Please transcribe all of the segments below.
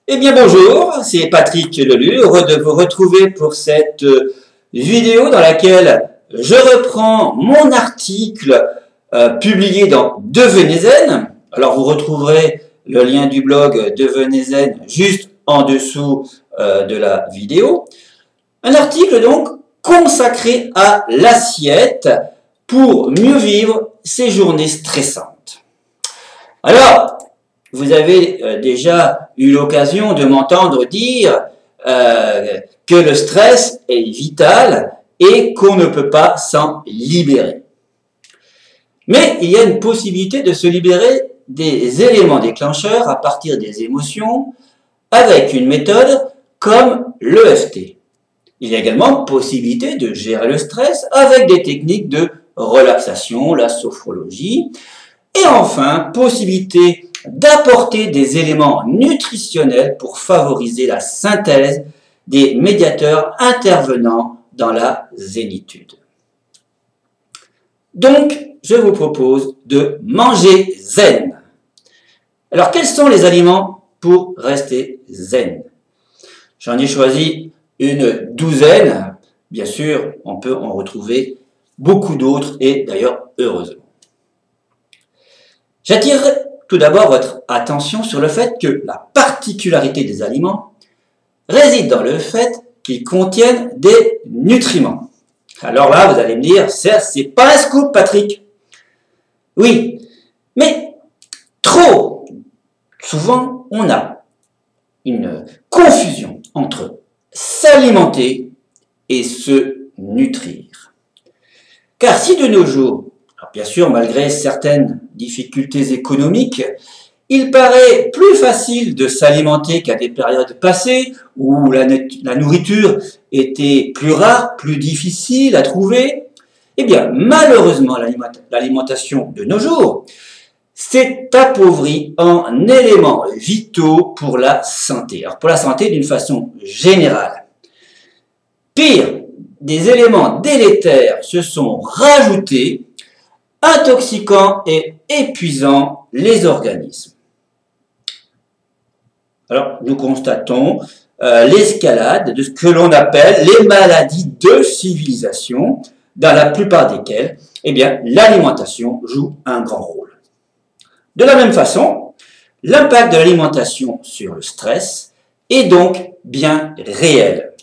Eh bien bonjour, c'est Patrick Lelu, heureux de vous retrouver pour cette vidéo dans laquelle je reprends mon article publié dans Devenez Zen. Alors vous retrouverez le lien du blog Devenez Zen juste en dessous de la vidéo. Un article donc consacré à l'assiette pour mieux vivre ces journées stressantes. Alors, vous avez déjà eu l'occasion de m'entendre dire que le stress est vital et qu'on ne peut pas s'en libérer. Mais il y a une possibilité de se libérer des éléments déclencheurs à partir des émotions avec une méthode comme l'EFT. Il y a également possibilité de gérer le stress avec des techniques de relaxation, la sophrologie. Et enfin, possibilité d'apporter des éléments nutritionnels pour favoriser la synthèse des médiateurs intervenant dans la zénitude. Donc, je vous propose de manger zen. Alors, quels sont les aliments pour rester zen? J'en ai choisi une douzaine. Bien sûr, on peut en retrouver beaucoup d'autres et d'ailleurs, heureusement. J'attirerai tout d'abord votre attention sur le fait que la particularité des aliments réside dans le fait qu'ils contiennent des nutriments. Alors là, vous allez me dire, c'est pas un scoop, Patrick. Oui, mais trop souvent, on a une confusion entre s'alimenter et se nutrir. Car si de nos jours, alors bien sûr, malgré certaines difficultés économiques, il paraît plus facile de s'alimenter qu'à des périodes passées où la nourriture était plus rare, plus difficile à trouver. Eh bien, malheureusement, l'alimentation de nos jours s'est appauvrie en éléments vitaux pour la santé. Alors, pour la santé d'une façon générale. Pire, des éléments délétères se sont rajoutés, intoxiquant et épuisant les organismes. Alors, nous constatons l'escalade de ce que l'on appelle les maladies de civilisation, dans la plupart desquelles, eh bien, l'alimentation joue un grand rôle. De la même façon, l'impact de l'alimentation sur le stress est donc bien réel.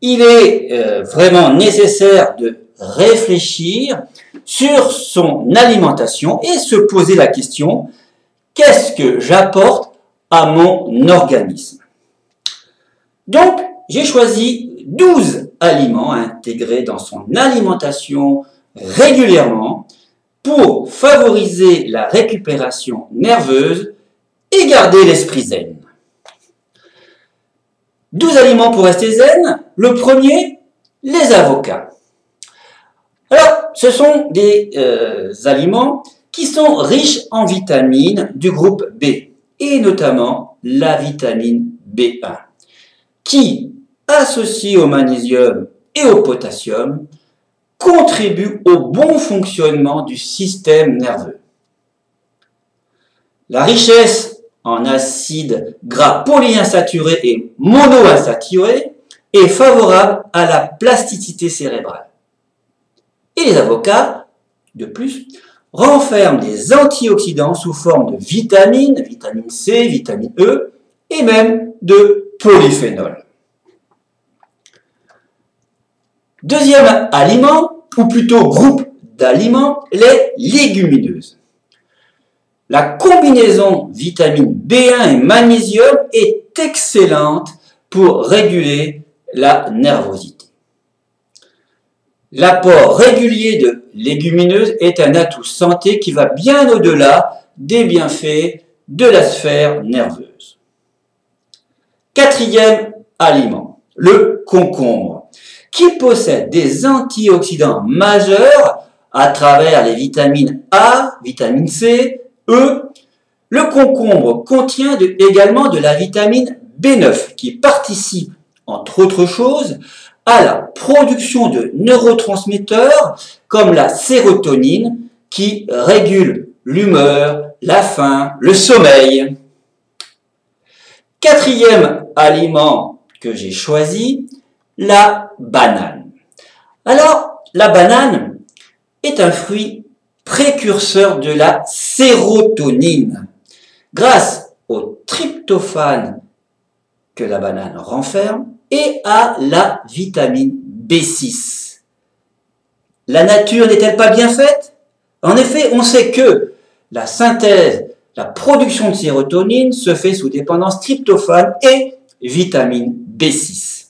Il est vraiment nécessaire de réfléchir sur son alimentation et se poser la question, qu'est-ce que j'apporte à mon organisme? Donc, j'ai choisi 12 aliments à intégrer dans son alimentation régulièrement pour favoriser la récupération nerveuse et garder l'esprit zen. 12 aliments pour rester zen. Le premier, les avocats. Alors, ce sont des aliments qui sont riches en vitamines du groupe B, et notamment la vitamine B1, qui, associée au magnésium et au potassium, contribue au bon fonctionnement du système nerveux. La richesse en acides gras polyinsaturés et monoinsaturés est favorable à la plasticité cérébrale. Et les avocats, de plus, renferment des antioxydants sous forme de vitamine C, vitamine E et même de polyphénol. Deuxième aliment, ou plutôt groupe d'aliments, les légumineuses. La combinaison vitamine B1 et magnésium est excellente pour réguler la nervosité. L'apport régulier de légumineuses est un atout santé qui va bien au-delà des bienfaits de la sphère nerveuse. Quatrième aliment, le concombre, qui possède des antioxydants majeurs à travers les vitamines A, vitamine C, E. Le concombre contient également de la vitamine B9 qui participe, entre autres choses, à la production de neurotransmetteurs comme la sérotonine qui régule l'humeur, la faim, le sommeil. Quatrième aliment que j'ai choisi, la banane. Alors, la banane est un fruit précurseur de la sérotonine. Grâce au tryptophane que la banane renferme et à la vitamine B6. La nature n'est-elle pas bien faite? En effet, on sait que la synthèse, la production de sérotonine se fait sous dépendance tryptophane et vitamine B6.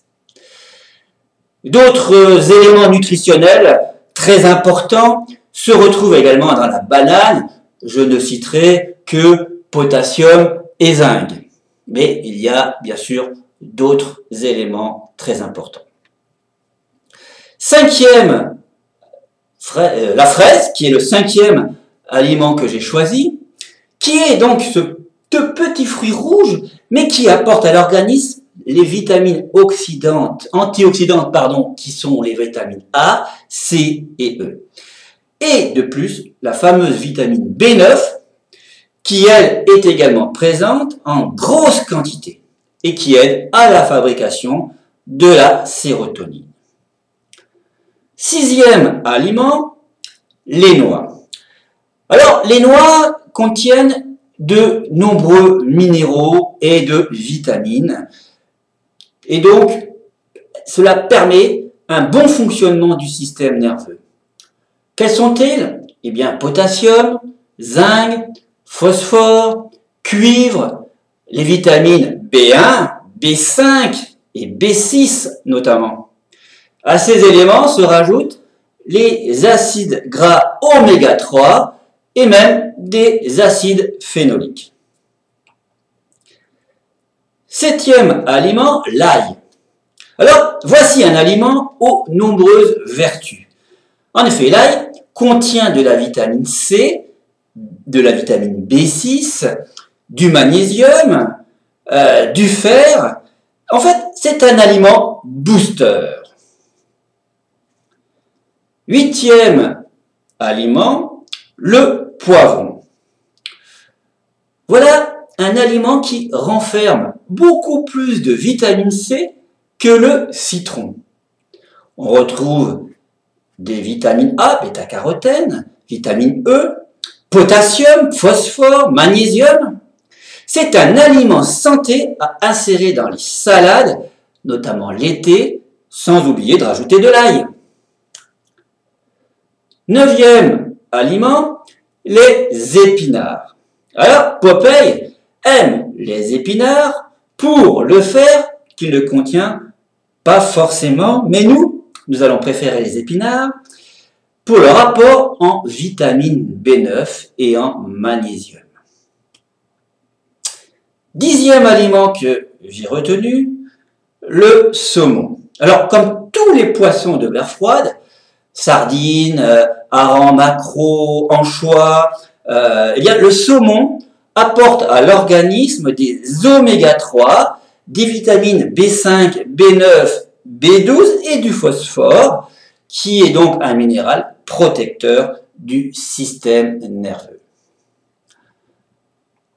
D'autres éléments nutritionnels très importants se retrouvent également dans la banane. Je ne citerai que potassium et zinc. Mais il y a bien sûr d'autres éléments très importants. Cinquième, la fraise, qui est le cinquième aliment que j'ai choisi, qui est donc ce petit fruit rouge, mais qui apporte à l'organisme les vitamines antioxydantes, qui sont les vitamines A, C et E. Et de plus, la fameuse vitamine B9, qui elle est également présente en grosse quantité et qui aide à la fabrication de la sérotonine. Sixième aliment, les noix. Alors, les noix contiennent de nombreux minéraux et de vitamines. Et donc, cela permet un bon fonctionnement du système nerveux. Quels sont-ils? Eh bien, potassium, zinc, phosphore, cuivre, les vitamines B1, B5 et B6 notamment. À ces éléments se rajoutent les acides gras oméga 3 et même des acides phénoliques. Septième aliment, l'ail. Alors, voici un aliment aux nombreuses vertus. En effet, l'ail contient de la vitamine C, de la vitamine B6, du magnésium, du fer. En fait, c'est un aliment booster. Huitième aliment, le poivron. Voilà un aliment qui renferme beaucoup plus de vitamine C que le citron. On retrouve des vitamines A, bêta-carotène, vitamine E, potassium, phosphore, magnésium. C'est un aliment santé à insérer dans les salades, notamment l'été, sans oublier de rajouter de l'ail. Neuvième aliment, les épinards. Alors, Popeye aime les épinards pour le fer qu'il ne contient pas forcément, mais nous allons préférer les épinards pour leur apport en vitamine B9 et en magnésium. Dixième aliment que j'ai retenu, le saumon. Alors, comme tous les poissons de mer froide, sardines, harengs, maquereaux, anchois, eh bien, le saumon apporte à l'organisme des oméga 3, des vitamines B5, B9, B12 et du phosphore, qui est donc un minéral protecteur du système nerveux.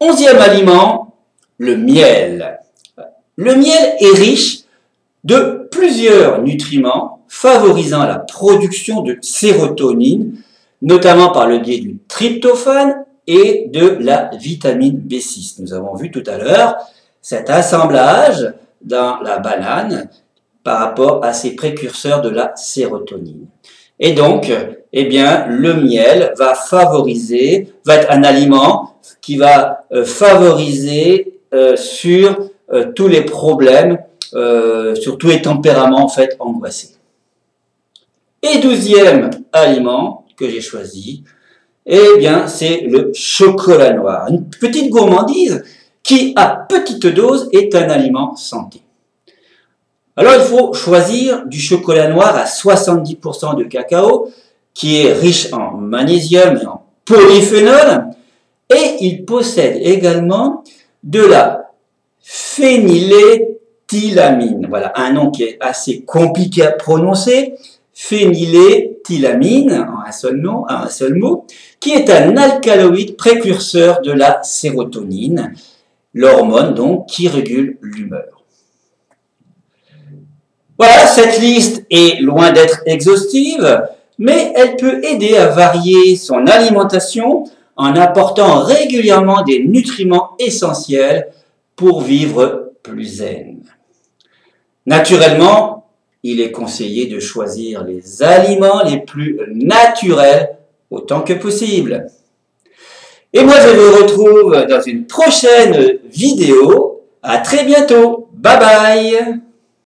Onzième aliment, le miel. Le miel est riche de plusieurs nutriments favorisant la production de sérotonine, notamment par le biais du tryptophane et de la vitamine B6. Nous avons vu tout à l'heure cet assemblage dans la banane par rapport à ces précurseurs de la sérotonine. Et donc, eh bien, le miel va être un aliment qui va favoriser sur tous les problèmes, sur tous les tempéraments en fait angoissés. Et douzième aliment que j'ai choisi, eh bien, c'est le chocolat noir. Une petite gourmandise qui, à petite dose, est un aliment santé. Alors, il faut choisir du chocolat noir à 70% de cacao, qui est riche en magnésium et en polyphénol, et il possède également de la phényléthylamine. Voilà, un nom qui est assez compliqué à prononcer. Phényléthylamine, en un seul mot, qui est un alcaloïde précurseur de la sérotonine l'hormone donc qui régule l'humeur. Voilà, cette liste est loin d'être exhaustive, mais elle peut aider à varier son alimentation en apportant régulièrement des nutriments essentiels pour vivre plus zen. Naturellement, il est conseillé de choisir les aliments les plus naturels autant que possible. Et moi, je vous retrouve dans une prochaine vidéo. À très bientôt. Bye bye.